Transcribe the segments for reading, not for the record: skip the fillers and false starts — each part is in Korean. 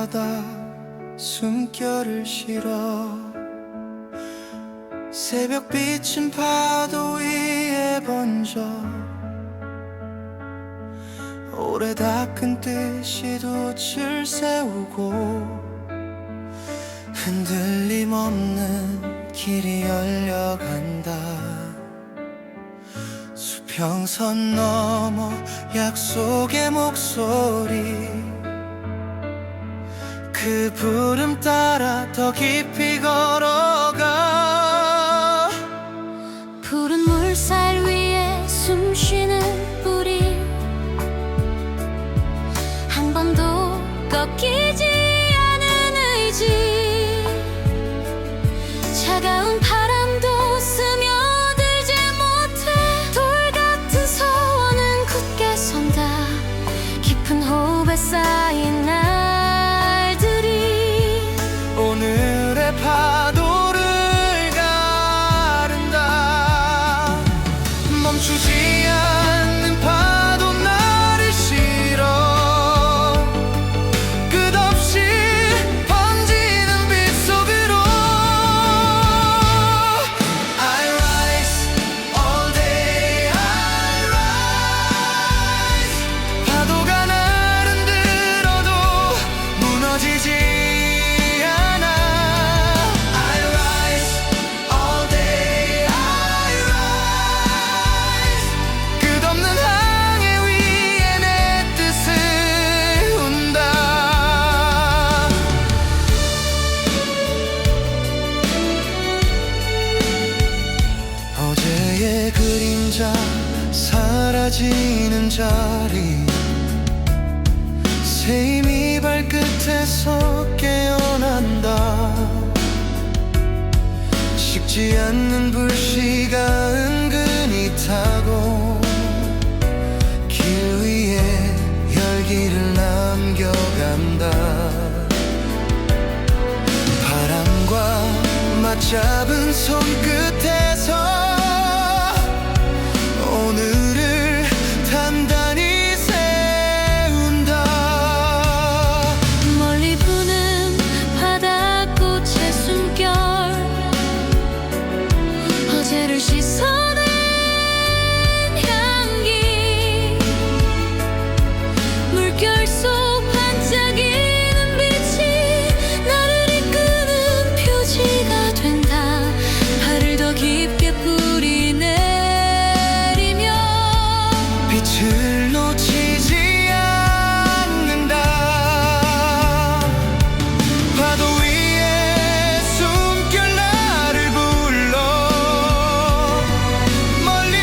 바다 숨결을 실어 새벽빛은 파도 위에 번져 오래 닦은 듯이 돛을 세우고 흔들림 없는 길이 열려간다. 수평선 넘어 약속의 목소리 그 부름 따라 더 깊이 걸어가. 푸른 물살 위에 숨쉬는 뿌리 한 번도 꺾이지 않은 의지 차가운 바람도 스며들지 못해 돌 같은 소원은 굳게 선다. 깊은 호흡에 쌓인 날들이 오늘의 파도를 가른다. 멈추지 않는 파도 나를 실어 끝없이 번지는 빛 속으로. I rise all day, I rise. 파도가 날 흔들어도 무너지지 않아. I rise all day, I rise. 끝없는 항해 위에 내 뜻을 운다. 어제의 그림자 사라지는 자리 새 힘이 발끝에서 깨어난다. 식지 않는 불씨가 은근히 타고 길 위에 열기를 남겨간다. 바람과 맞잡은 손끝에서 오늘을 단단히 세운다. 멀리 부는 바닷꽃의 숨결 어제를 씻어낸 향기 물결 속 반짝이는 빛이 나를 이끄는 표지가 된다. 발을 더 깊게 뿌리내리며 빛을 놓치지 않는다. 파도 위에 숨결 나를 불러 멀리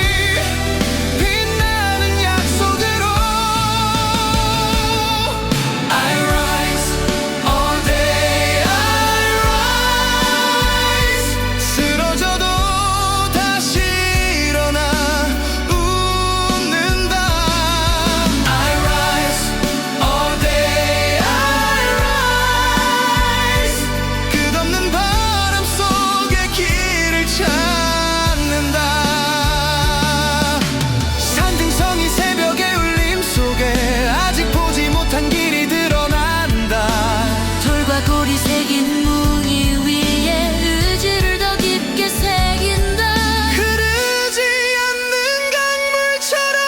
빛나는 약속으로. I rise all day, I rise. 쓰러져도 다시 일어나 웃는다. I rise all day, I rise. 끝없는 바람 속에 길을 찾는다. 산등성이 새벽의 울림 속에 아직 보지 못한 길이 드러난다. 돌과 골이 새긴 무늬 위에 의지를 더 깊게 새긴다. 흐르지 않는 강물처럼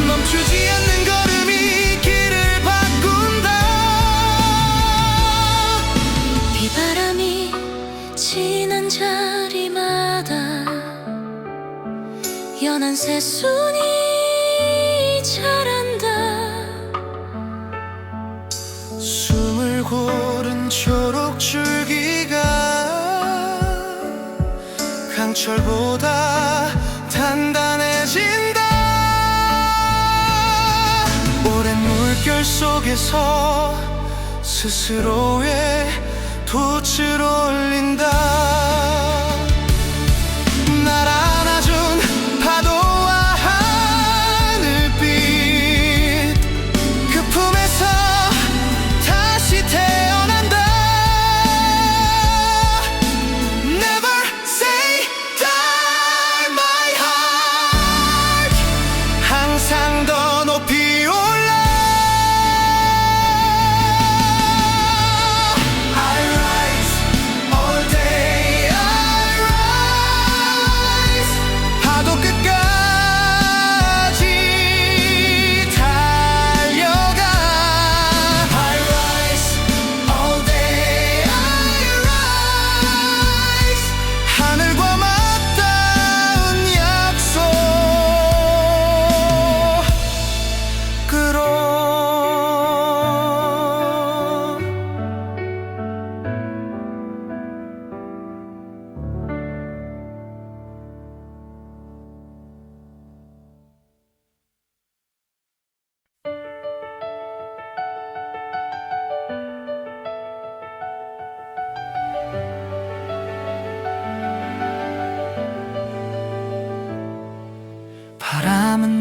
멈추지 않는 걸음이 길을 바꾼다. 비바람이 지난 자리마다 연한 새순이 자란다. 숨을 고른 초록 줄기가 강철보다 단단해진다. 오랜 물결 속에서 스스로의 돛을 올린다. 날 안아준 파도와 하늘빛 그 품에서 다시 태어난다. Never say die my heart. 항상 더 높이 올라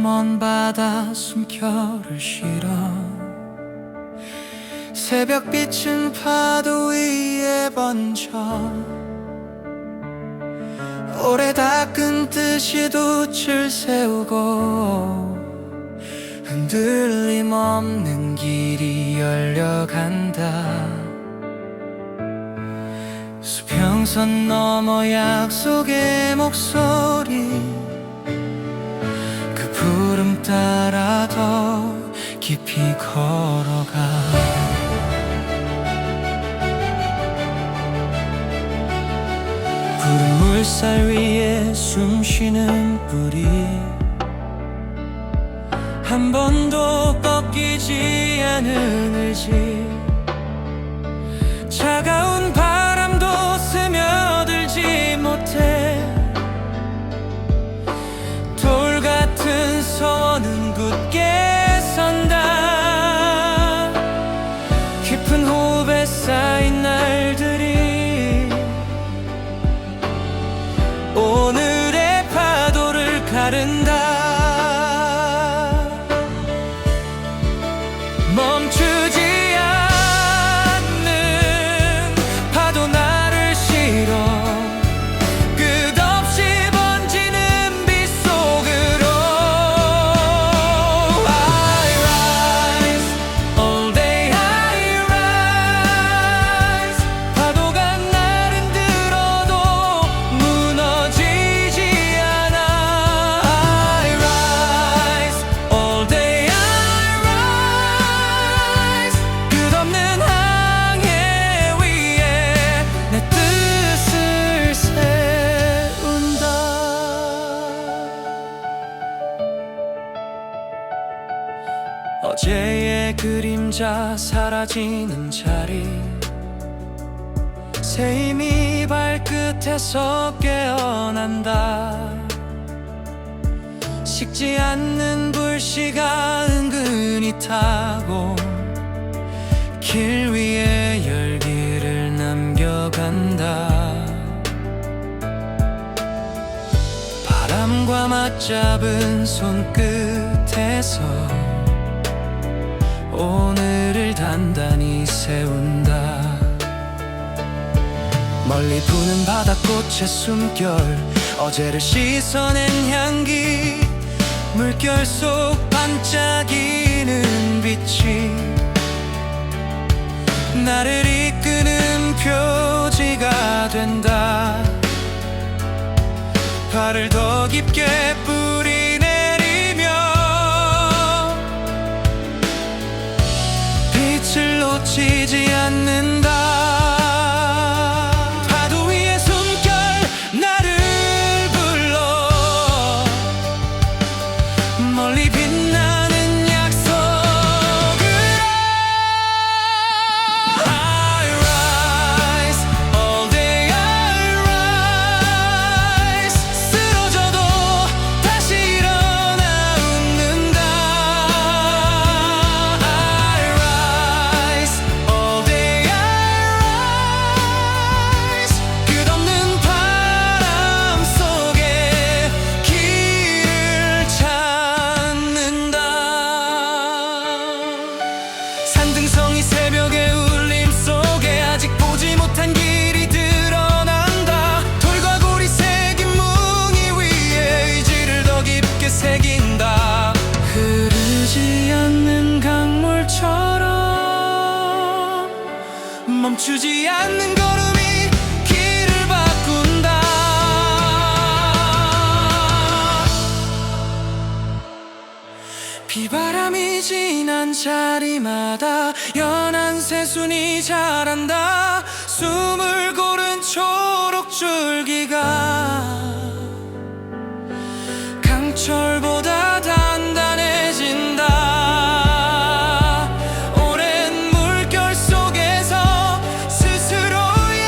먼 바다 숨결을 실어 새벽빛은 파도 위에 번져 오래 닦은 듯이 돛을 세우고 흔들림 없는 길이 열려간다. 수평선 넘어 약속의 목소리 그 부름 따라 더 깊이 걸어가 푸른 물살 위에 숨쉬는 뿌리 한 번도 꺾이지 않은 의지 차가운 바람도 스며들지 못해 돌 같은 선은 굳게 선다. 깊은 호흡에 쌓인 날들이 오늘의 파도를 가른다. 멈추지 않는 파도 나를 실어 끝없이 번지는 빛 속으로 I rise, all day I rise 파도가 날 흔들어도 무너지지 않아 I rise, all day I rise 끝없는 항해 위에 내 뜻을 세운다. 어제의 그림자 사라지는 자리 새 힘이 발끝에서 깨어난다. 식지 않는 불씨가 은근히 타고 길 위에 열기를 남겨간다. 바람과 맞잡은 손끝에서 오늘을 단단히 세운다. 멀리 부는 바닷꽃의 숨결 어제를 씻어낸 향기 물결 속 반짝이는 빛이 나를 이끄는 표지가 된다. 발을 더 깊게 뿌리 내리며 빛을 놓치지 않는다. 파도 위에 숨결 나를 불러 멀리 빛나는 약속으로 I rise, all day I rise 쓰러져도 다시 일어나 웃는다. I rise, all day I rise 끝없는 바람 속에 길을 찾는다. 산등성이 새벽의 울림 속에 아직 보지 못한 길이 드러난다. 돌과 고리 새긴 뭉이 위에 의지를 더 깊게 새긴다. 흐르지 않는 강물처럼 멈추지 않는 걸음이 길을 바꾼다. 비바람이 지난 자리마다 연한 새순이 자란다. 숨을 고른 초록 줄기가 강철보다 단단해진다. 오랜 물결 속에서 스스로의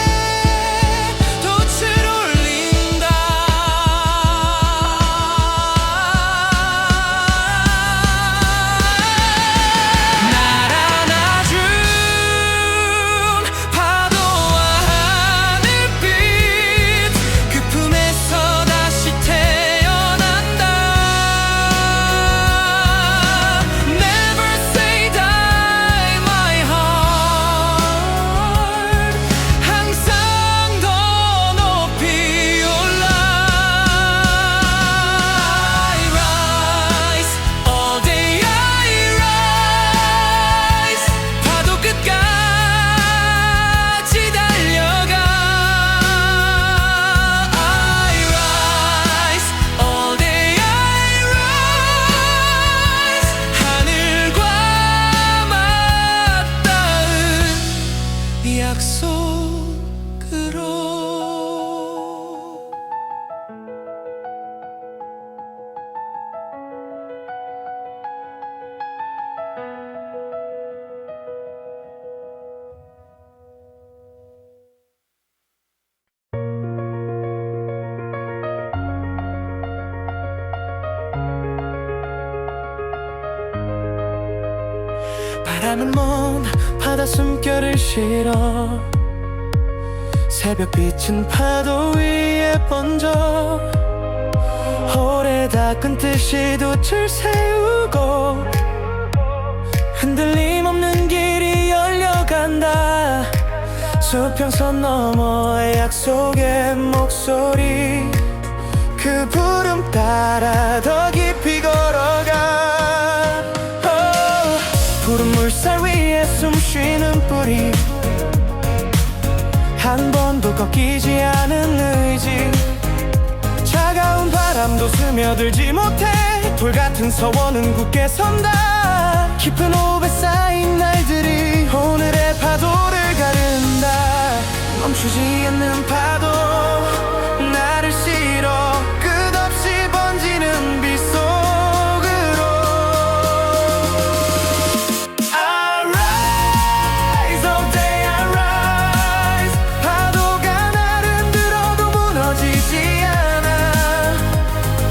돛을 올린다. 날 안아준 파도와 하늘빛 그 품에서 약속으로. 바람은 먼 바다 숨결을 실어 새벽빛은 파도 위에 번져 오래 닦은 뜻이 돛을 세우고 흔들림 없는 길이 열려간다. 수평선 너머의 약속의 목소리 그 부름 따라 더 깊이 걸어가. 푸른 물살 위에 숨쉬는 뿌리 한 번도 꺾이지 않은 의지 차가운 바람도 스며들지 못해 돌 같은 서원은 굳게 선다. 깊은 호흡에 쌓인 날들이 오늘의 파도를 가른다. 멈추지 않는 파도 나를 실어 끝없이 번지는 빛 속으로. I rise, all day I rise. 파도가 나를 흔들어도 무너지지 않아.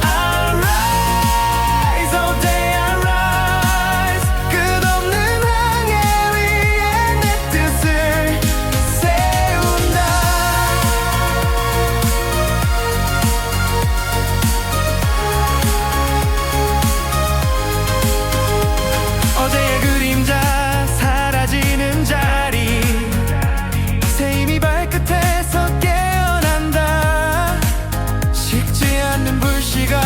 I rise, all day I rise. 끝없는 항해 위에 내 뜻을 세운다. 어제의 그림자 사라지는 자리 새 힘이 발끝에서 깨어난다. 식지 않는 불씨가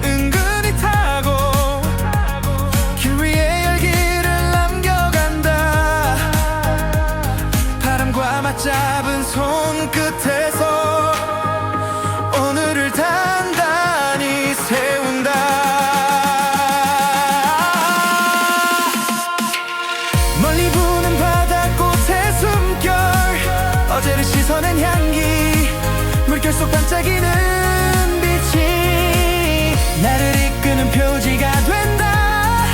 은근히 타고 길 위에 열기를 남겨간다. 바람과 맞잡은 손끝에서 오늘을 단단히 세운다. 멀리 부는 바닷꽃의 숨결 어제를 씻어낸 향기 물결 속 반짝이는 빛이 나를 이끄는 표지가 된다.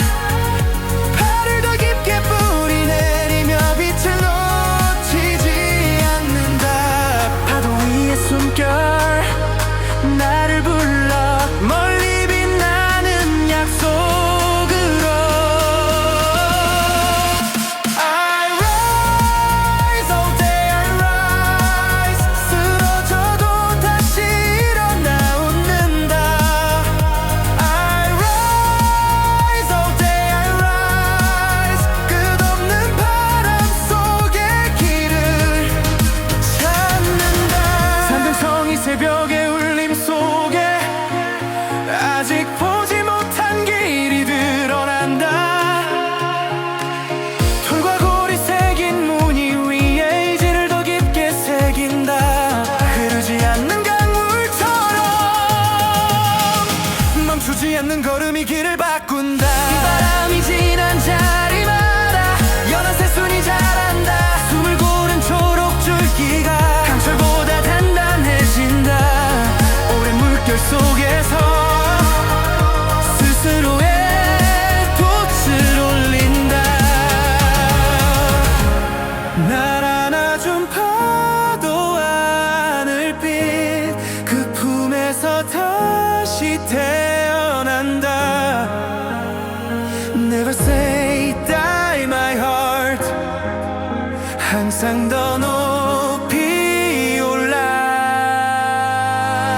발을 더 깊게 뿌리 내리며 빛을 놓치지 않는다. 파도 위의 숨결 나를 불러 멀리 빛나는 약속으로. I rise, all day I rise. 쓰러져도 다시 일어나 웃는다. I rise, all day I rise. 끝없는 바람 속의 길을 찾는다. 산등성이 새벽의 울림 속에 아직 보지 못한 길이 드러난다. 돌과 골이 새긴 무늬 위에 의지를 더 깊게 새긴다. 흐르지 않는 강물처럼 멈추지 않는 걸음이 길을 바꾼다. 바람이 지난 자리마다 연한 새순이 자란다. 숨을 고른 초록 줄기가 강철보다 단단해진다. 오랜 물결 속에서 스스로의 돛을 올린다. 날 안아준 파도 하늘빛 그 품에서 다시 태어난다. Never say die my heart 항상 더 높이 올라.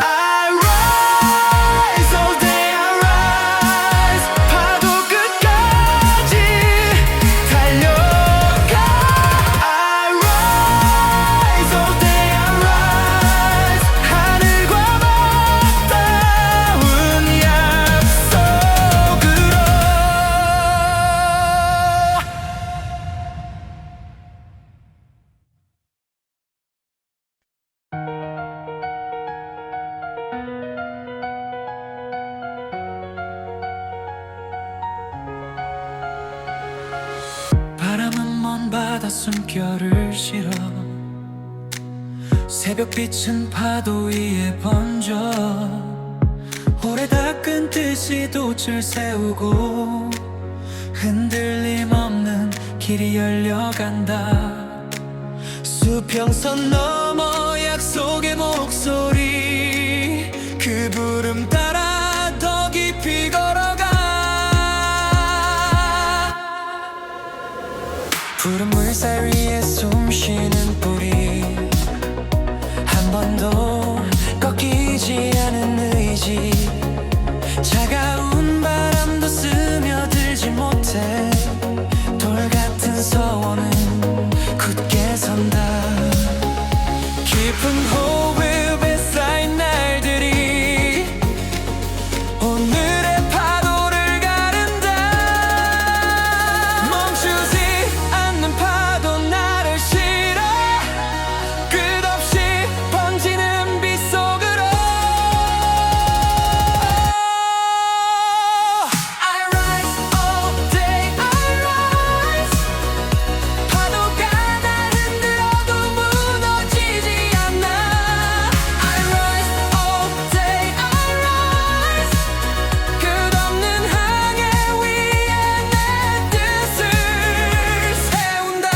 I rise, all day I rise. 파도 끝까지 달려가. I rise, all day I rise. 하늘과 맞닿은 약속으로. 바다 숨결을 실어 새벽빛은 파도 위에 번져 오래 닦은 듯이 돛을 세우고 흔들림 없는 길이 열려간다. 수평선 넘어 약속의 목소리 그 부름 따라 더 깊이 걸어가. 푸른 물살 위에 숨쉬는 뿌리 한 번도 꺾이지 않은 의지 차가운 바람도 스며들지 못해 돌 같은 서원은 굳게 선다. 깊은 호흡에 쌓인 날들이 오늘의 파도를 가른다. 멈추지 않는 파도 나를 실어 끝없이 번지는 빛 속으로. I rise all day, I rise. 파도가 날 흔들어도 무너지지 않아. I rise all day, I rise. 끝없는 항해 위에 내 뜻을 세운다.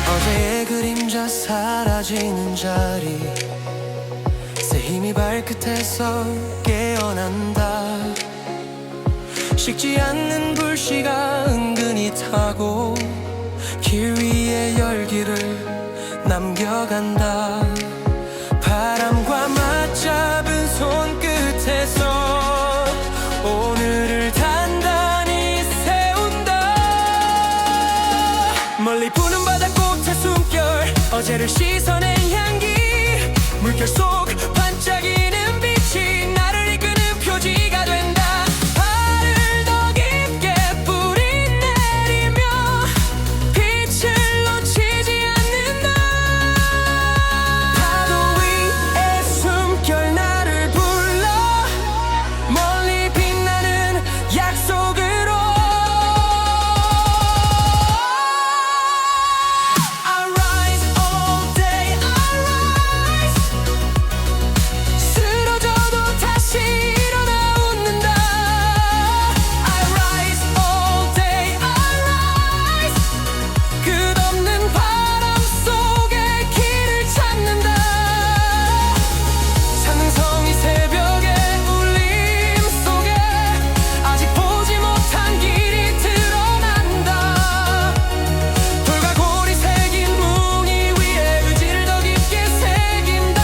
어제의 그림자 사라지는 자리 새 힘이 발끝에서 깨어난다. 식지 않는 불씨가 은근히 타고 길 위에 열기를 남겨간다. 바람과 맞잡은 손끝에서 오늘을 단단히 세운다. 멀리 부는 바닷꽃의 숨결 어제를 씻어낸 향기 물결 속 반짝이는 빛이 나를 이끄는 표지가 된다. 발을 더 깊게 뿌리 내리며 빛을 놓치지 않는다. 파도 위에 숨결 나를 불러 멀리 빛나는 약속으로. I rise all day, I rise. 쓰러져도 다시 일어나 웃는다. I rise all day, I rise. 끝없는 바람 속에 길을 찾는다. 산능성이 새벽의 울림 속에 아직 보지 못한 길이 드러난다. 돌과 골이 새긴 무늬 위에 의지를 더 깊게 새긴다.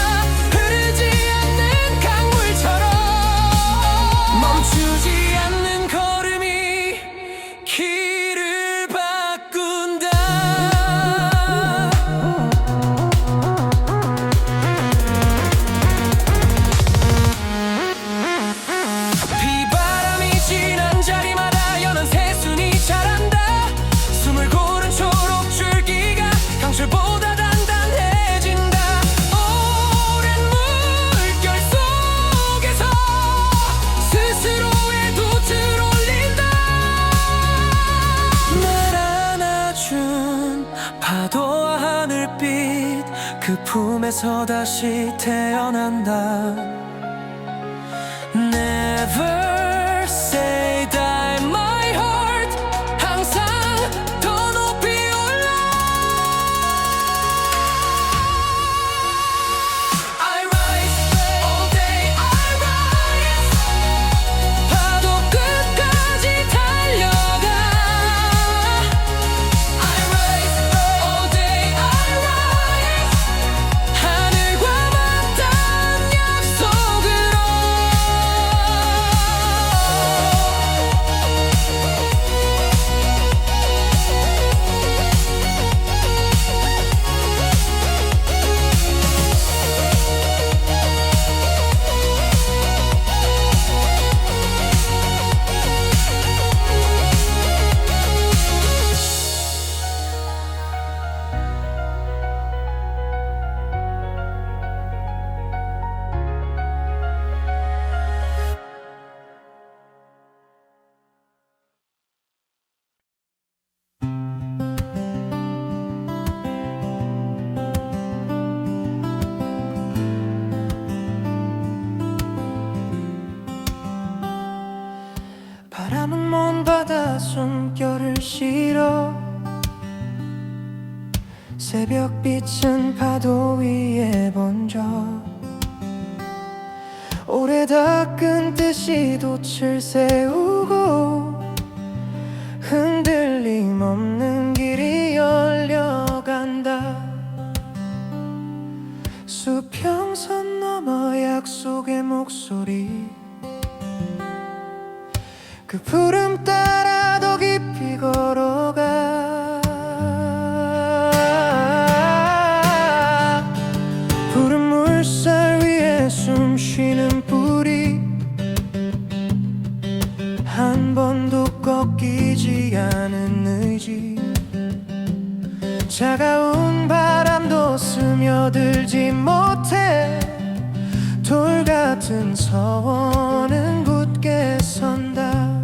흐르지 않는 강물처럼 멈추지 않는 걸음이 길을 바꾼다. 비바람이 지난 자리마다 연한 새순이 자란다. 숨을 고른 초록 줄기가 강철보다 단단해진다. 오랜 물결 속에서 스스로의 돛을 올린다. 날 안아준 파도와 하늘빛 그 품에서 다시 태어난다. Never say die my heart 항상 더 높이 올라. I rise all day, I rise. 파도 끝까지 달려가. I rise all day, I rise. 하늘과 맞닿은 약속 남은 먼 바다 숨결을 실어 새벽빛은 파도 위에 번져 오래 닦은 듯이 돛을 세우고 흔들림 없는 길이 열려간다. 수평선 넘어 약속의 목소리 그 부름 따라 더 깊이 걸어가 푸른 물살 위에 숨 쉬는 뿌리 한 번도 꺾이지 않은 의지 차가운 바람도 스며들지 못해 돌 같은 서원은 굳게 선다.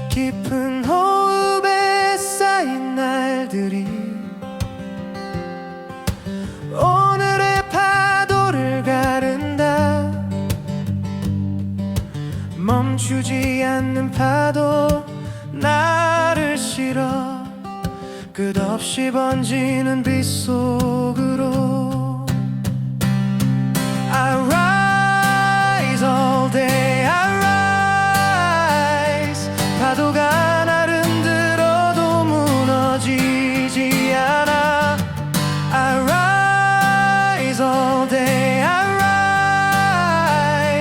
깊은 호흡에 쌓인 날들이 오늘의 파도를 가른다. 멈추지 않는 파도 나를 실어 끝없이 번지는 빛 속으로 I rise all day I rise 파도가 나를 흔들어도 무너지지 않아 I rise all day I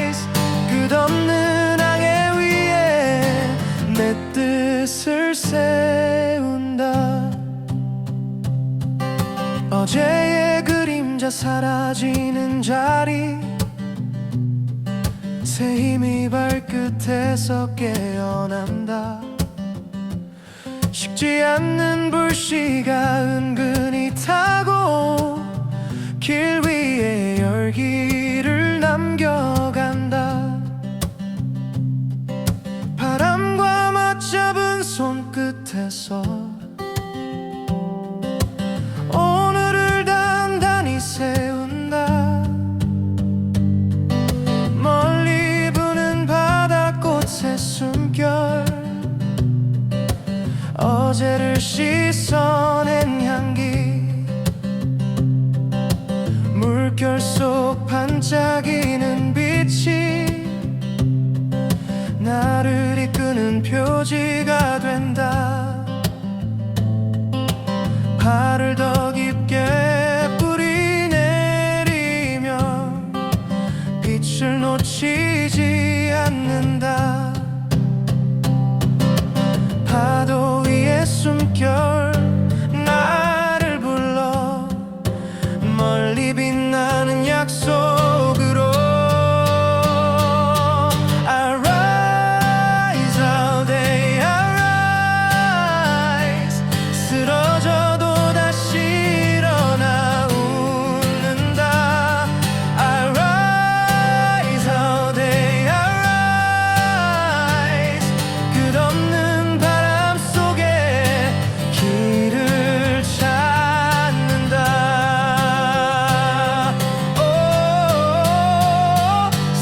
rise 끝없는 항해 위에 내 뜻을 세운다. 어제의 그림자 사라지는 자리 새 힘이 발끝에서 깨어난다. 식지 않는 불씨가 은근히 타고 길 위에 열기를 남겨간다. 바람과 맞잡은 손끝에서 오늘을 단단히 세운다. 멀리 부는 바닷꽃의 숨결 어제를 씻어낸 향기 물결 속 반짝이는 빛이 나를 이끄는 표지가 된다. 발을 더 깊게 뿌리내리며 빛을 놓치지 않는다. 파도 위에 숨결 나를 불러 멀리 빛나는 약속으로 I rise all day I rise 쓰러져도 다시 일어나 웃는다. I rise all day I rise 끝없는 바람 속에 길을 찾는다. 오,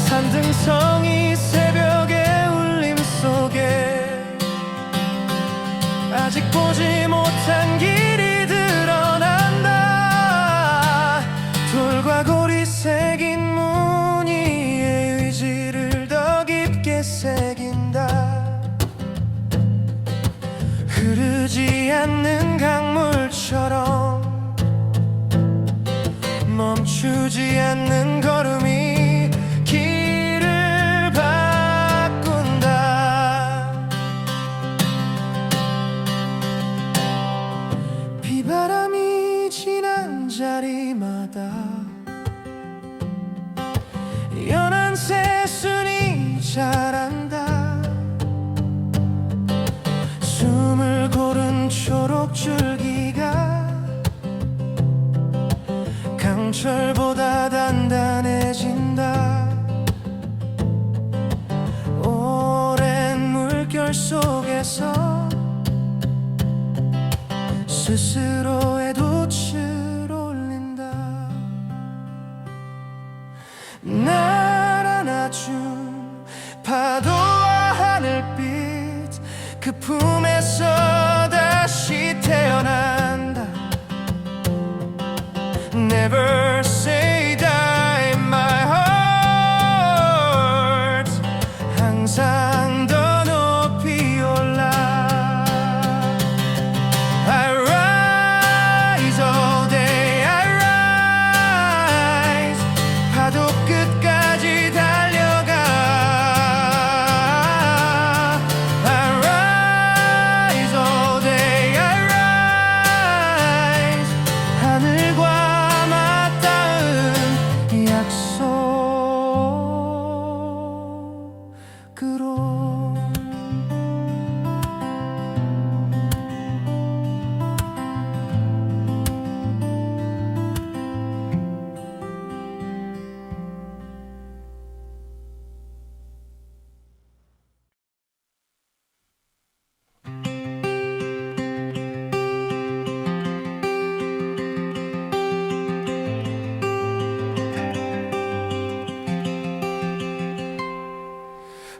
산등성이 새벽의 울림 속에 아직 보지 못한 길이 드러난다. 돌과 골이 새긴 무늬의 의지를 더 깊게 새긴다. 흐르지 않는 강물처럼 멈추지 않는 걸음이 길을 바꾼다. 비바람이 지난 자리마다 연한 새순이 자란다. 숨을 고른 초록줄기가 강철보다 단단해진다. 오랜 물결 속에서 스스로의 돛을 올린다. 날 안아준 파도와 하늘 그 품에서 다시 태어난다. Never say die my heart. 항상 더 높이 올라. I rise all day, I rise. 파도 끝까지 달려가. I rise all day, I rise. 하늘과 맞닿은 약속으로.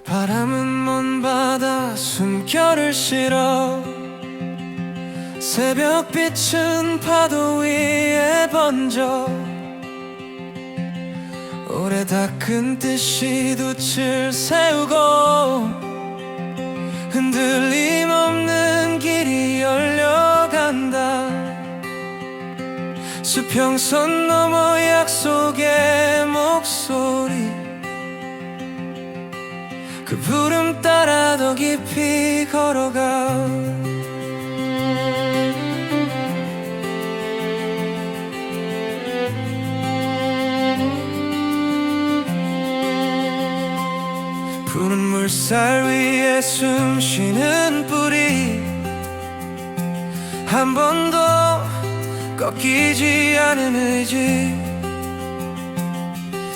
바람은 먼 바다 숨결을 실어. 새벽빛은 파도 위에 번져. 오래 닦은 뜻이 돛을 세우고. 흔들림 없는 길이 열려간다. 수평선 너머 약속의 목소리. 그 부름 따라 더 깊이 걸어가. 푸른 물살 위에 숨 쉬는 뿌리. 한 번도 꺾이지 않은 의지.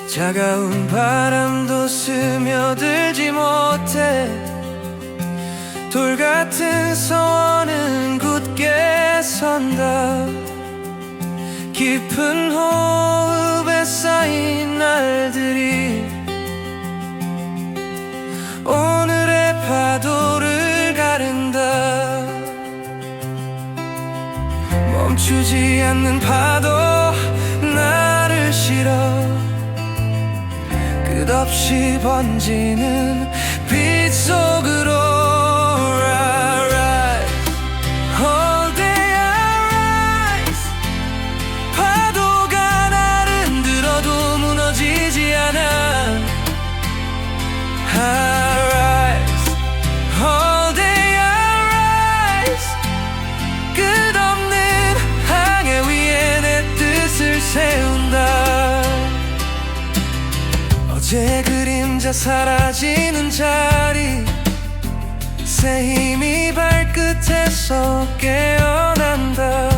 차가운 바람도 스며들지 못해. 돌 같은 서원은 굳게 선다. 깊은 호흡에 쌓인 날들이 오늘의 파도를 가른다. 멈추지 않는 파도 나를 실어. 끝없이 번지는 빛 속으로. I rise, all day I rise. 파도가 나를 흔들어도 무너지지 않아. I rise, all day I rise. 끝없는 항해 위에 내 뜻을 세운다. 어제 그림자 사라지는 자리. 새 힘이 발끝에서 깨어난다.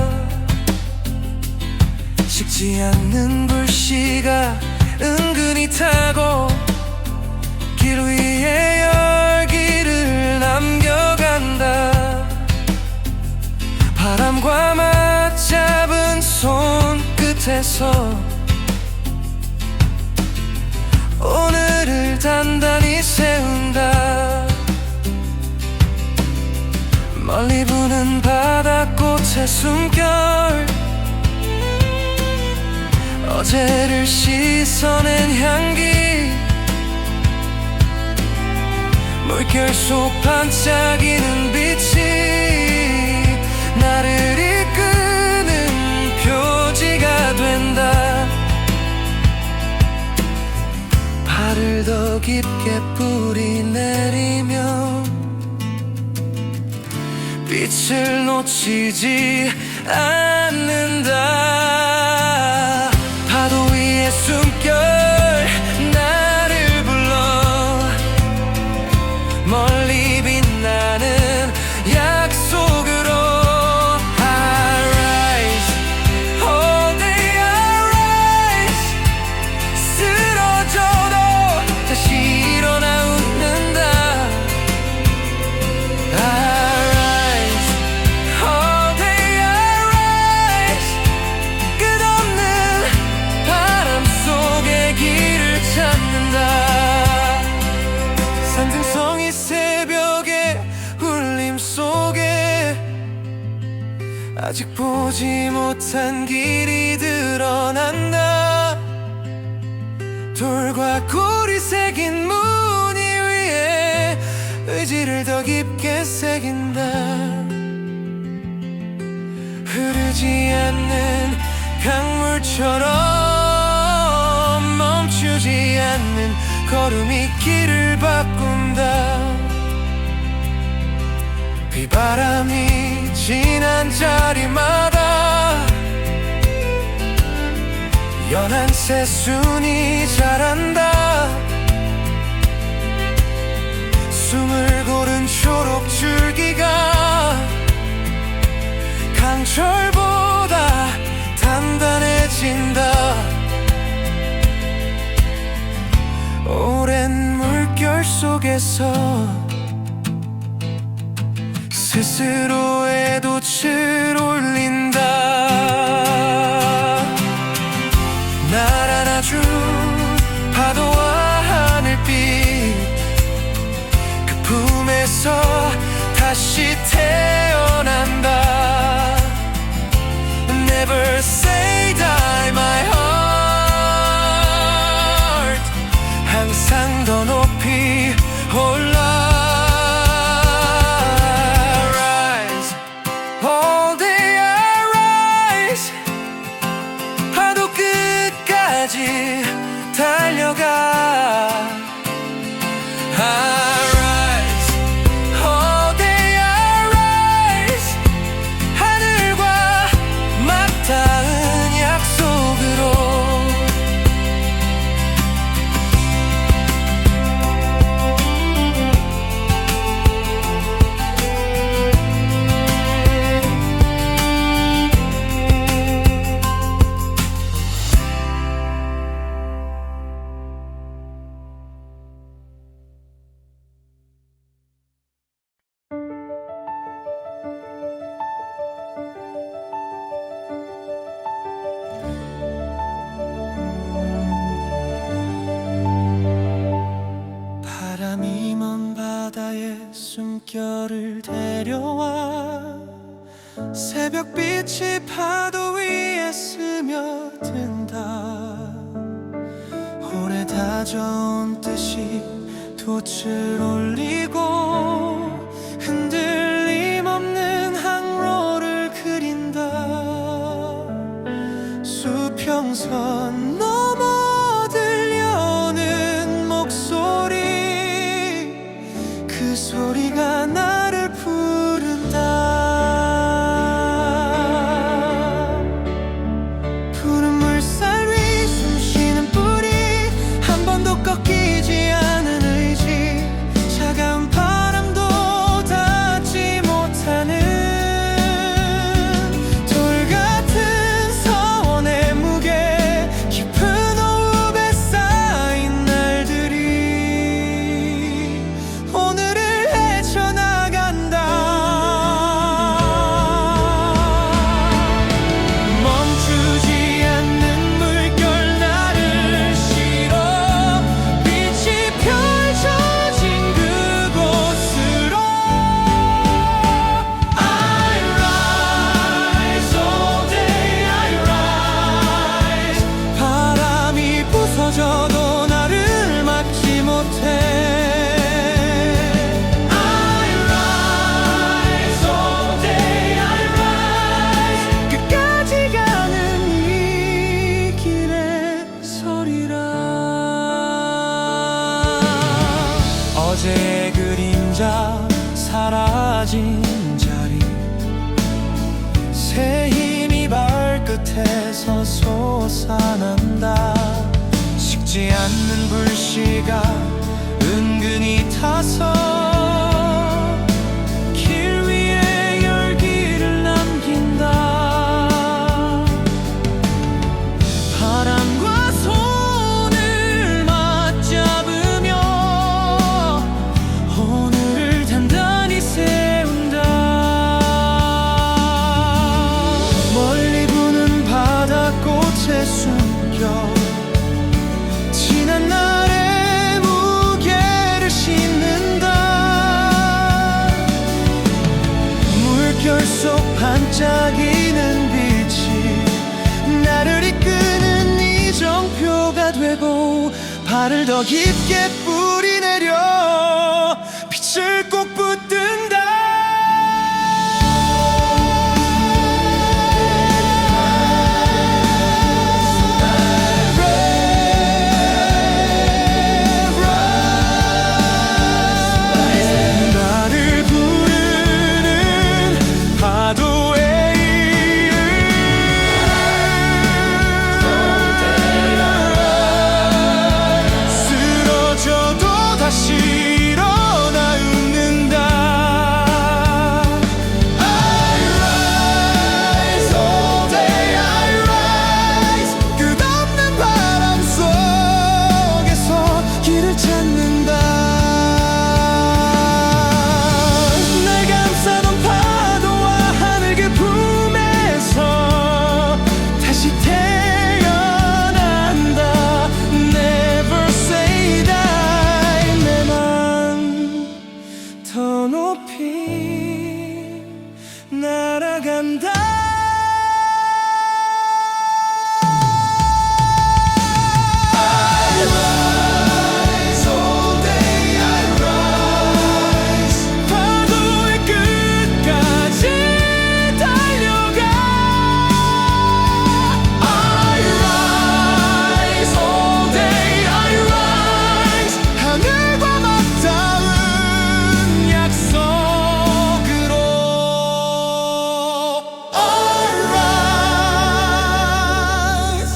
식지 않는 불씨가 은근히 타고 길 위에 열기를 남겨간다. 바람과 맞잡은 손끝에서 오늘을 단단히 세운다. 멀리 부는 바닷꽃의 숨결. 어제를 씻어낸 향기. 물결 속 반짝이는 빛이 나를 이끄는 표지가 된다. 발을 더 깊게 뿌리 내리며 빛을 놓치지 않는다. 파도 위에 숨결 나를 불러. 멀리 빛나는 약속으로. I rise, all day I rise. 쓰러져도 다시 일어나 웃는다. I rise, all day I rise. 끝없는 바람 속 아직 보지 못한 길이 드러난다. 돌과 골이 새긴 무늬 위에 의지를 더 깊게 새긴다. 흐르지 않는 강물처럼 멈추지 않는 걸음이 길을 바꾼다. 비바람이 지난 자리마다 연한 새순이 자란다. 숨을 고른 초록 줄기가 강철보다 단단해진다. 오랜 물결 속에서 스스로의 돛을 올린다. 날 안아준 파도와 하늘빛, 그 품에서 다시 태어난다. Never say die my heart, 항상 더 높이 올라. 달려가. I rise, all day I rise. 하늘과 맞닿은 약속으로. 바람이 먼 바다에 숨결을 데려와 새벽빛이 파도 위에 스며든다. 오래 다져온 뜻이 돛을 올리고 흔들림 없는 항로를 그린다. 수평선 넘어 들려오는 목소리, 그 소리가 나를 부른다. 푸른 물살 위 숨쉬는 뿌리, 한 번도 꺾이지 않은 의지, 차가운 바람도 닿지 못하는 돌 같은 서원의 무게, 깊은 호흡에 쌓인 날들이 오늘을 헤쳐나간다. 멈추지 않는 물결 나를 실어 빛이 펼쳐진 그곳으로. I rise, all day I rise. 바람이 부서져도 나를 막지 못해. I rise, all day I rise. 끝까지 가는 이 길의 소리라. 어제의 그림자 사라진 자리, 새 힘이 발끝에서 솟아난다. 식지 않는 불씨가 은근히 타서 길 위에 열기를 남긴다. 바람과 손을 맞잡으며 오늘을 단단히 세운다. 멀리 부는 바닷꽃에 숨겨 지난 날의 무게를 싣는다. 발을 더 깊게 뿌리내려 빛을 꼭 붙든다. 나를 부르는 파도에 쓰러져도 다시 일어나 웃는다. I rise, all day I rise. 끝없는 바람 속에서 길을 찾는다. 날 감싸던 파도와 하늘 그 품에서 다시 태어난다. Never say die. 내 맘 더 높이 날아간다. I rise, all day I rise. 파도의 끝까지 달려가. I rise, all day I rise. 하늘과 맞닿은 약속으로. I rise.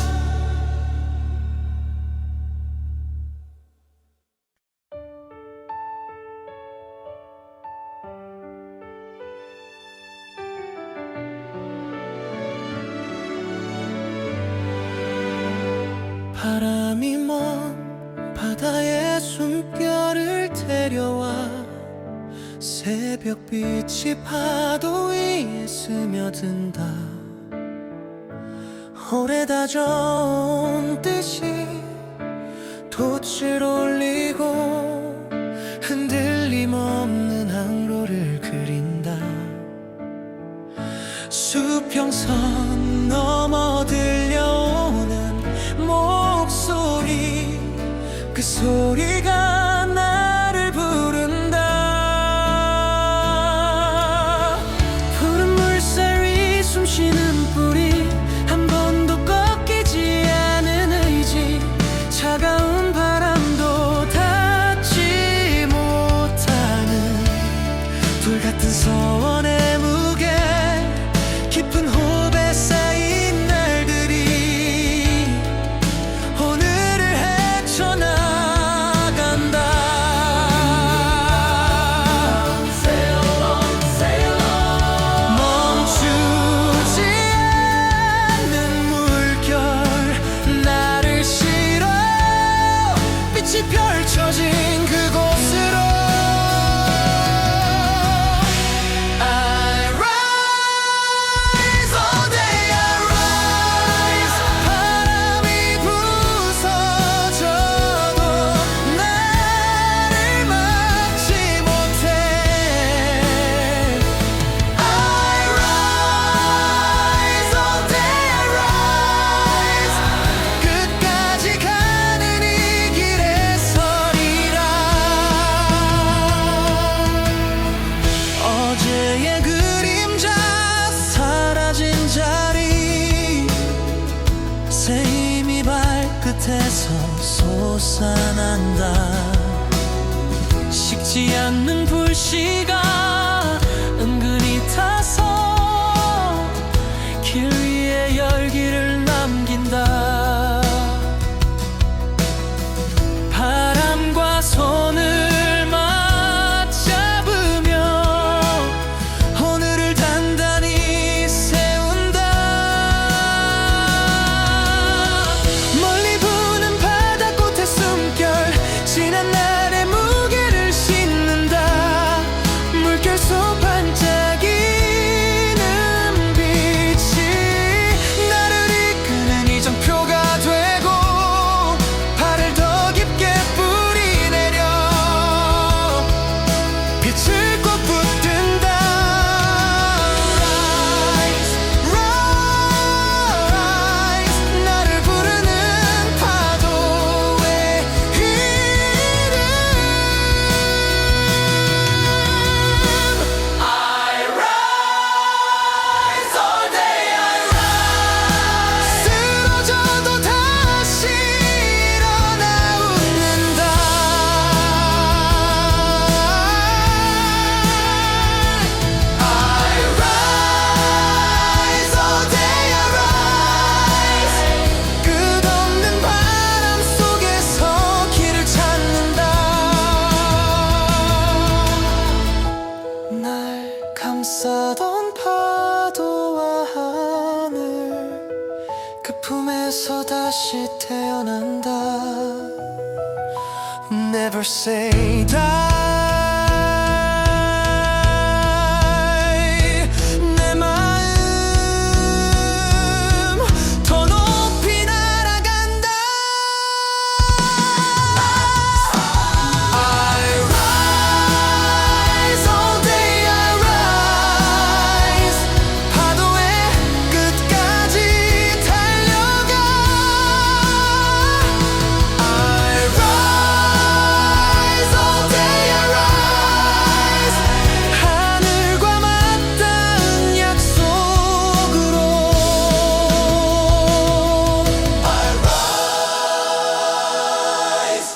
바람이 먼 바다의 숨결을 데려와 새벽빛이 파도 위에 스며든다. 오래 다져온 듯이 돛을 올리고 흔들림 없는 항로를 그린다. 수평선 넘어 들려오는 목소리, 그 소리가 나를 부른다. 푸른 물살 위 숨쉬는 뿌리, 한 번도 꺾이지 않은 의지, 차가운 바람도 닿지 못하는 돌같은 서원의 무게, 깊은 호흡에 쌓인 날들이 오늘을 헤쳐나간다. Sail on, sail on. 멈추지 않는 물결 나를 실어 빛이 펼쳐진 그곳으로. I rise, all day I rise. 바람이 부서져도 나를 막지 못해. I rise, all day I rise. 끝까지 가는 이 길에 서리라. 어제의 그림자 사라진 자리, 새 힘이 발끝에서 솟아난다. 식지 않는 불씨가 은근히 타서 길 위에 열기를 남긴다. 바람과 손을 맞잡으며 오늘을 단단히 세운다. 멀리 부는 바다꽃의 숨결, 지난 날의 무게를 싣는다. 물결 Never say die. 내 마음 더 높이 날아간다. I rise, all day I rise. 파도의 끝까지 달려가. I rise, all day I rise. 하늘과 맞닿은 약속으로. I rise.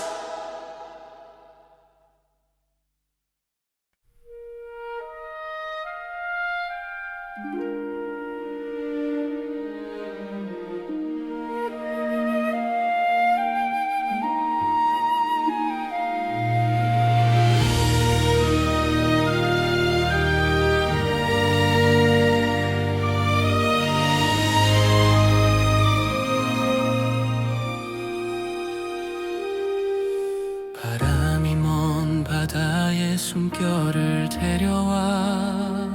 바람이 먼 바다의 숨결을 데려와.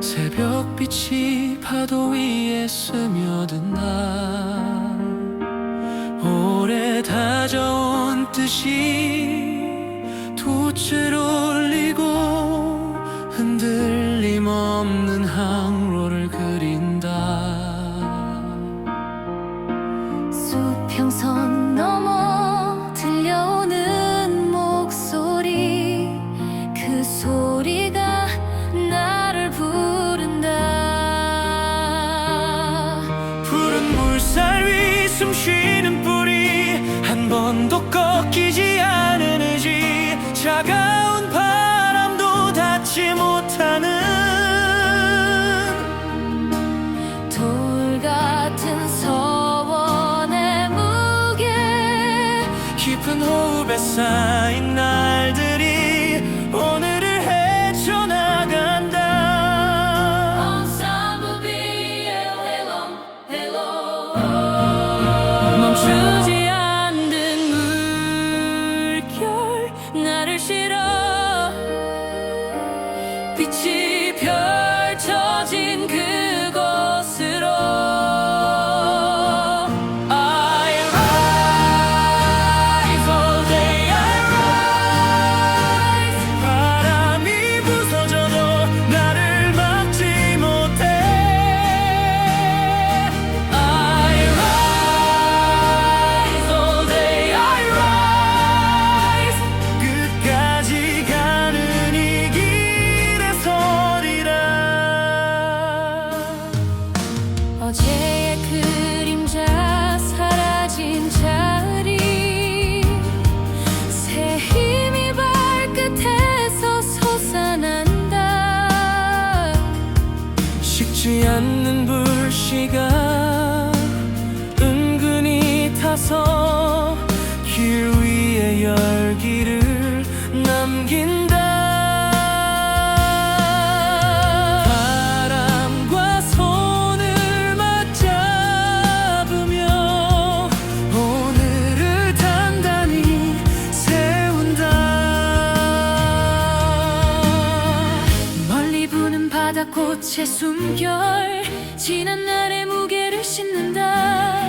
새벽빛이 파도 위에 스며든다. 오래 다져온 뜻이 돛을 올리고 흔들림 없는 항로를 그린다. 수평선 넘어 들려오는 목소리, 그 소리가 나를 부른다. 푸른 물살 위 숨쉬는 뿌리, 한 번도 꺾이지 않은 의지. 차가운 바람도 닿지 못하는 돌 같은 서원의 무게, 깊은 호흡에 쌓인 날들이 오늘을 헤쳐나간다. 멈추지 않는 물결 나를 실어. 빛이 펼쳐진 그곳으로. I rise, all day I rise. 바람이 부서져도 나를 막지 못해. I rise, all day I rise. 끝까지 가는 이 길의 소리라. 어제의 그림자 사라진 자리, 새 힘이 발끝에서 솟아난다. 식지 않는 불씨가 은근히 타서 길 위에 열기를 남긴다. 바람과 손을 맞잡으며 오늘을 단단히 세운다. 멀리 부는 바닷꽃의 숨결, 지난 날의 무게를 싣는다.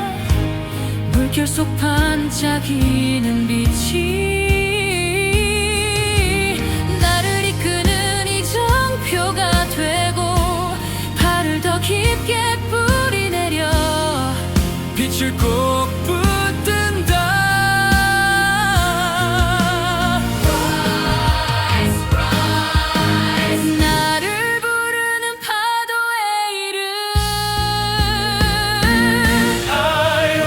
물결 속 반짝이는 빛이 나를 이끄는 이정표가 되고, 발을 더 깊게 뿌리내려 빛을 꼭 붙든다. 나를 부르는 파도의 이름. I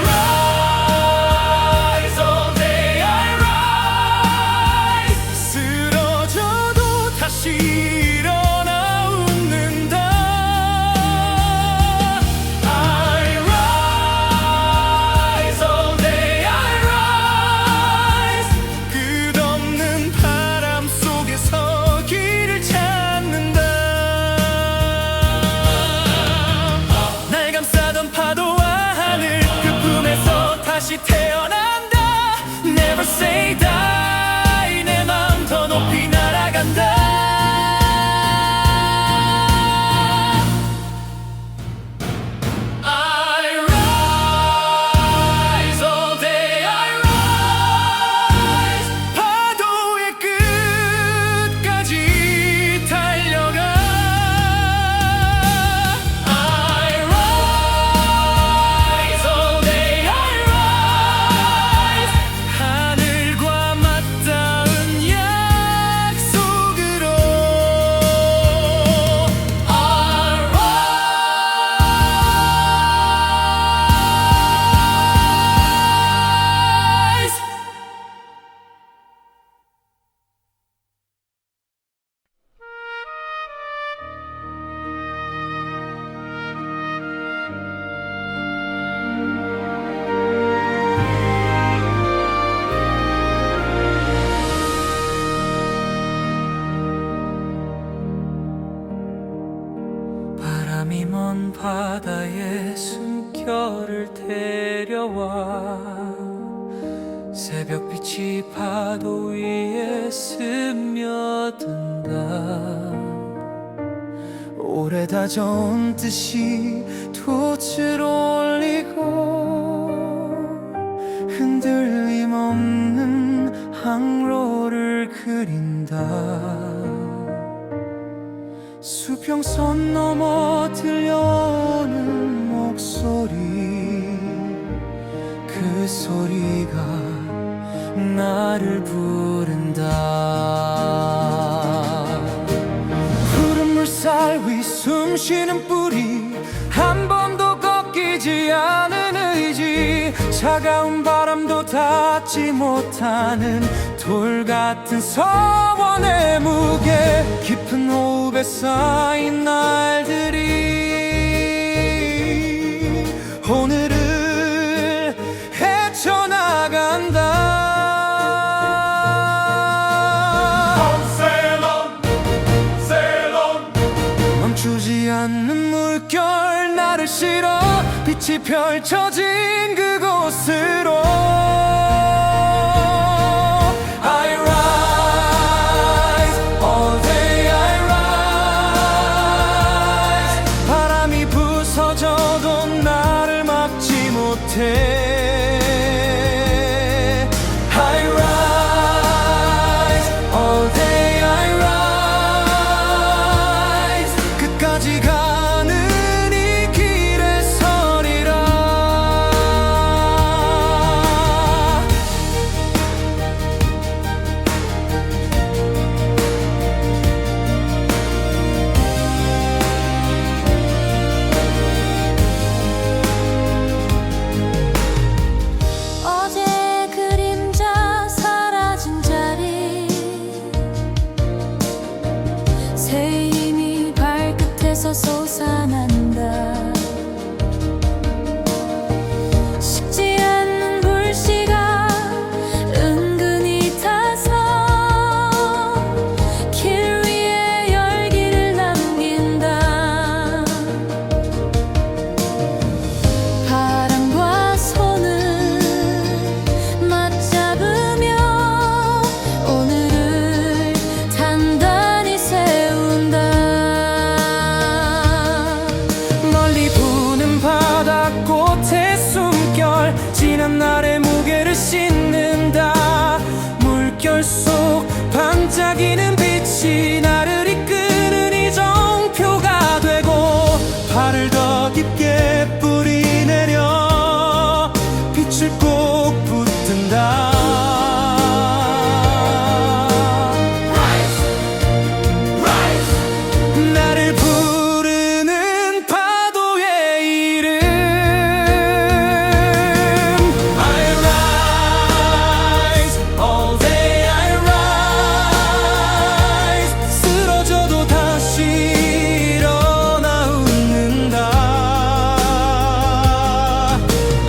rise, all day I rise. 쓰러져도 다시 일어나 웃는다. I rise. 바다의 숨결을 데려와 새벽빛이 파도 위에 스며든다. 오래 다져온 뜻이 돛을 올리고 흔들림 없는 항로를 그린다. 수평선 넘어 들려오는 목소리, 그 소리가 나를 부른다. 푸른 물살 위 숨쉬는 뿌리, 한 번도 꺾이지 않은 의지, 차가운 바람도 닿지 못하는 돌 같은 서원의 무게, 깊은 호흡에 쌓인 날들이 오늘을 헤쳐나간다. 멈추지 않는 물결 나를 실어 빛이 펼쳐진 그곳으로 I rise, all day I rise. 바람이 부서져도 나를 막지 못해. I rise, all day I rise. 끝까지 가는 이 길에 서리라. 어제 그림자 사라진 자리, 새 힘이 발끝에서 솟아난다. 식지 않는 불씨가 은근히 타서 길 위에 열기를 남긴다. 바람과 손을 맞잡으며 오늘을 단단히 세운다. 멀리 부는 바닷꽃의 숨결, 지난 날의 무게를 씻는다. 물결 속 반짝이는 빛이 나를 이끄는 이정표가 되고, 발을 더 깊게 뿌리내려 빛을 꼭 붙든다. 나를 부르는 파도의 이름 I rise, all day I rise. 쓰러져도 다시 일어나 웃는다.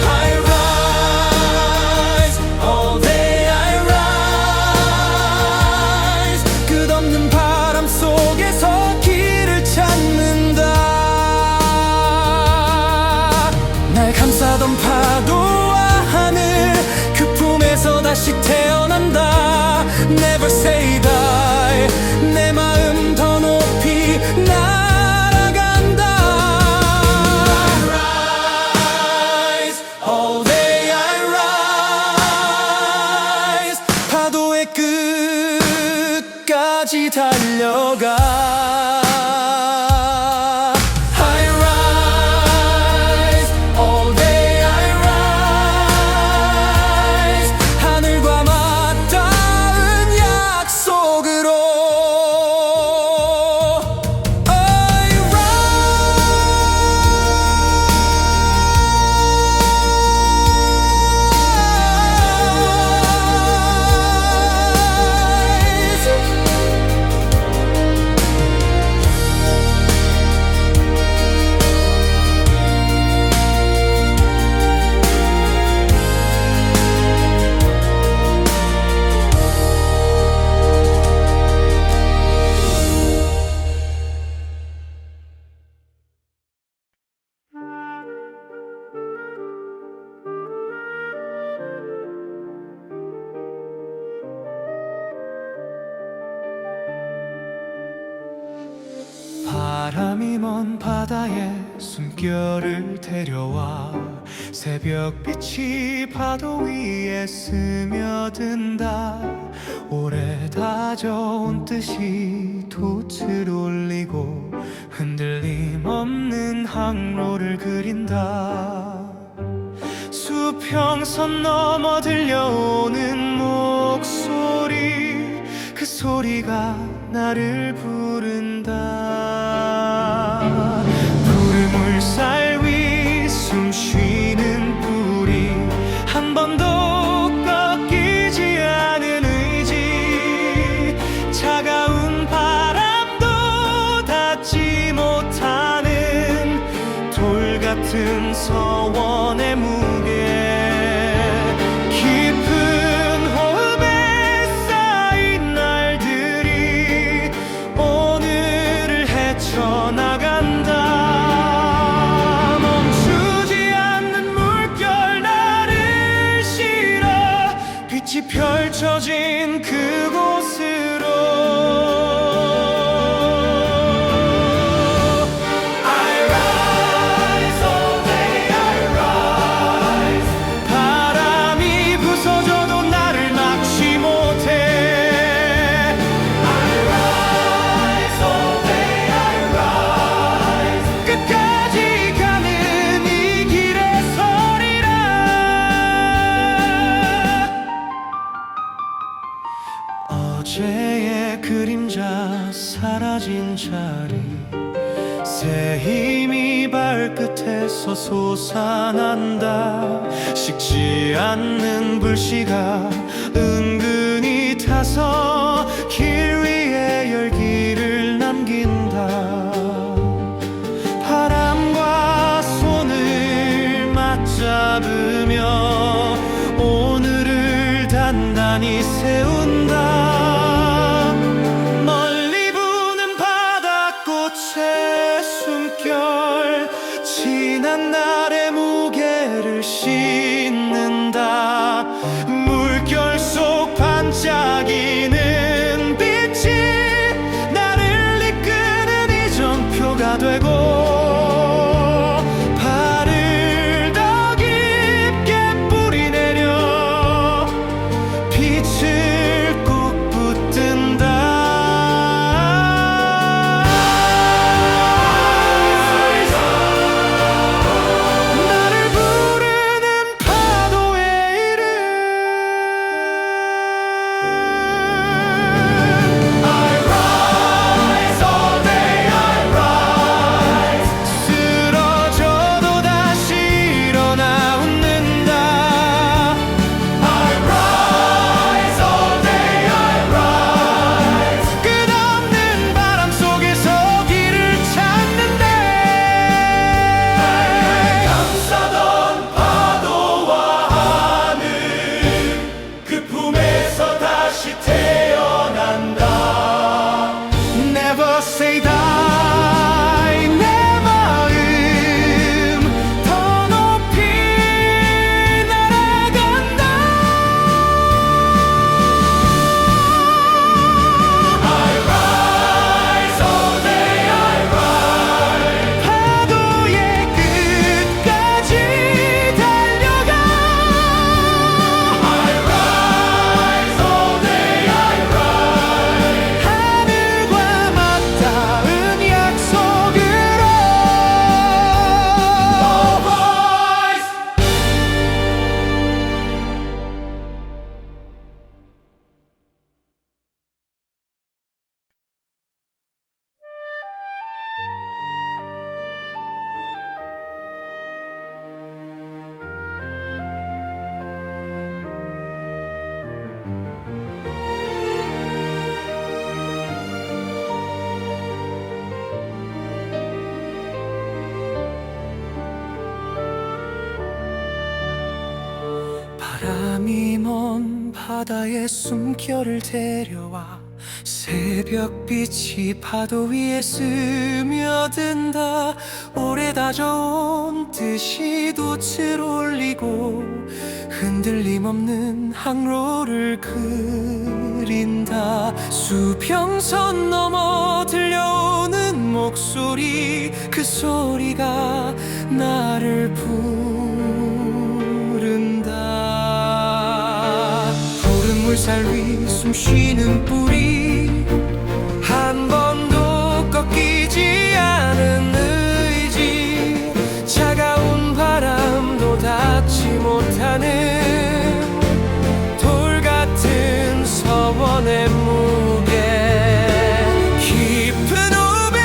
I rise, all day I rise. 끝없는 바람 속에서 길을 찾는다. 날 감싸던 파도와 하늘, 그 품에서 다시 태어난다. Never say die. 내 마음 더 높이 날아간다. I rise, all day I rise. 파도의 끝까지 달려가. I rise, all day I rise. 하늘과 맞닿은 약속으로 I rise. 바람이 먼 바다에 숨결을 데려와 새벽빛이 파도 위에 스며든다. 오래 다져온 뜻이 돛을 올리고 흔들림 없는 항로를 그린다. 수평선 넘어 들려오는 목소리, 그 소리가 나를 부른다. 푸른 물살 위 숨쉬는 뿌리, 한 번도 꺾이지 않은 의지. 차가운 바람도 닿지 못하는 돌 같은 서원의 무게. 깊은 호흡에 쌓인 날들이 오늘을 헤쳐나간다. 멈추지 않는 물결 나를 실어 빛이 펼쳐진 그곳으로. 어제의 그림자 사라진 자리, 새 힘이 발끝에서 솟아난다. 식지 않는 불씨가 은근히 타서 길 위에 열기를 남긴다. 바람과 손을 맞잡으며 오늘을 단단히 세운다. 멀리 부는 바닷꽃의 숨결, 지난 날의 무게를 싣는다. 물결 속 반짝이는 빛이 나를 이끄는 이정표가 되고, 발을 더 깊게 뿌리내려 빛을 꼭 붙든다. 나를 부르는 파도의 이름, I rise all day, I rise. 쓰러져도 다시 일어나 웃는다. I rise all day, I rise. 끝없는 바람 속에서 길을 찾는데, 감싸던 파도와 하늘, 그 품에서 다시 태어난다. Never say die. 내 마음 더 높이 날아간다. I rise all day, I rise. 파도의 끝까지 달려가. I rise all day, I rise. 하늘과 맞닿은 약속으로. Rise. 바람이 먼 바다에 숨결을 데려와 새벽빛이 파도 위에 스며든다. 오래 다져온 뜻이 돛을 올리고 흔들림 없는 항로를 그린다. 수평선 넘어 들려오는 목소리, 그 소리가 나를 부른다. 푸른 물살 위 숨쉬는 뿌리, 한 번도 꺾이지 않은 의지, 차가운 바람도 닿지 못하는 돌 같은 서원의 무게, 깊은 호흡에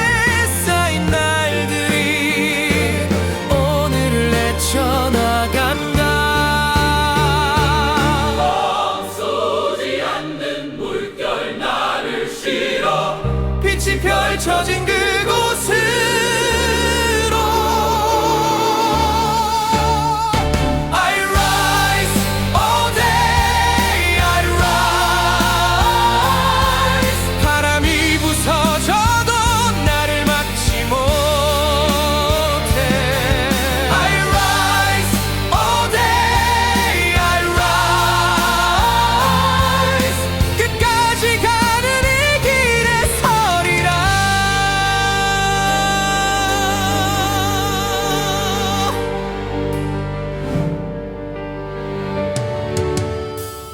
쌓인 날들이 오늘을 헤쳐나간다. 멈서지 않는 물결 나를 실어 빛이 펼쳐진 그곳으로. I rise all day, I rise. 바람이 부서져도 나를 막지 못해. I rise all day, I rise. 끝까지 가는 이 길에 서리라.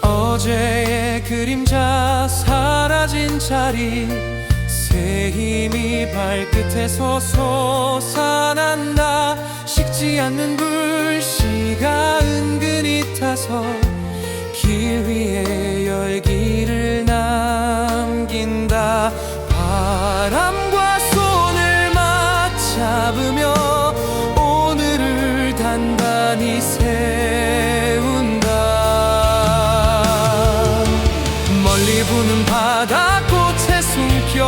어제의 그림자 사라진 자리, 새 힘이 발끝에서 솟아난다. 식지 않는 불씨가 은근히 타서 길 위에 열기를 남긴다. 바람과 손을 맞잡으며 오늘을 단단히 세운다. 멀리 부는 바다꽃의 숨결,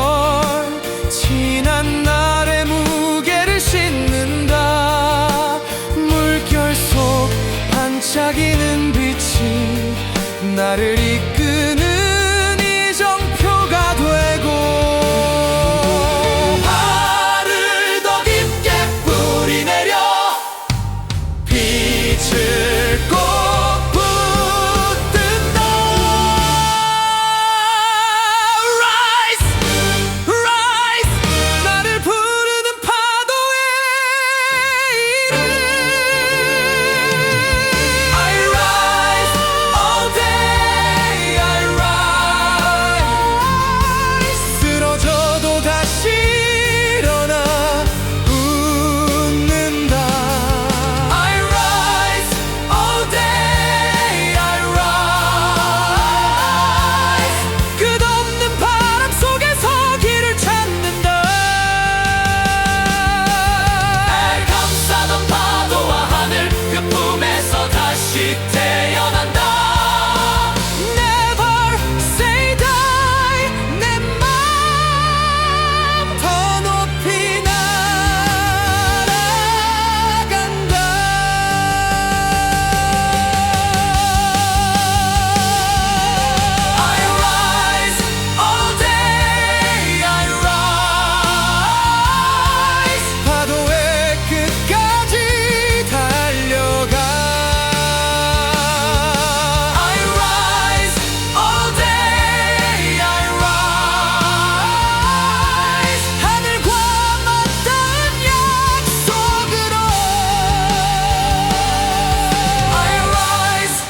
지난 날의 무게를 싣는다. 물결 속 반짝이는 빛이 나를 이끄는 이정표가 되고, 발을 더 깊게 뿌리내려 빛을 꼭 붙든다. Rise, rise. 나를 부르는 파도의 이름. I rise all day, I rise. 쓰러져도 다시 일어나 웃는다. I rise all day, I rise. 끝없는 바람 속에서 길을 찾는다. 날 감싸던 파도와 하늘, 그 품에서 다시 태어난다. Never say die. 내 맘 더 높이 날아간다. I rise all day, I rise. 파도의 끝까지 달려가. I rise all day, I rise. 하늘과 맞닿은 약속으로. I rise.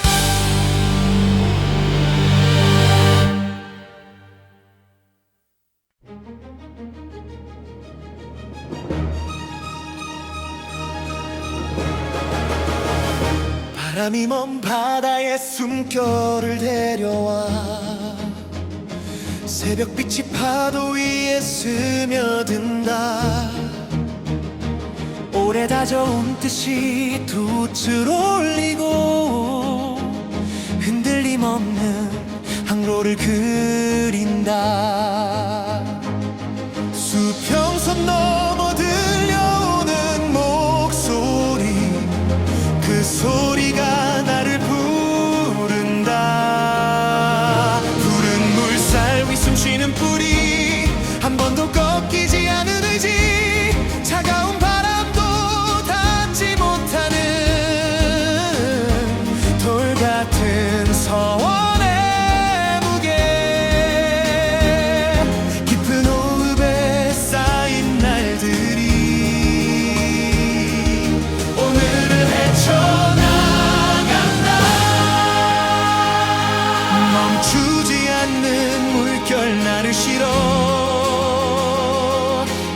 바람이 먼 바다의 숨결을 데려와 새벽빛이 파도 위에 스며든다. 오래 다져온 뜻이 돛을 올리고 흔들림 없는 항로를 그린다. 수평선 넘어 들려오는 목소리, 그 소리가 나를 부른다. 푸른 물살 위 숨쉬는 뿌리, 한 번도 꺾이지 않은 의지, 차가운 바람도 닿지 못하는 돌 같은 서원의 무게, 멈추지 않는 물결 나를 실어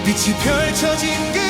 빛이 펼쳐진 그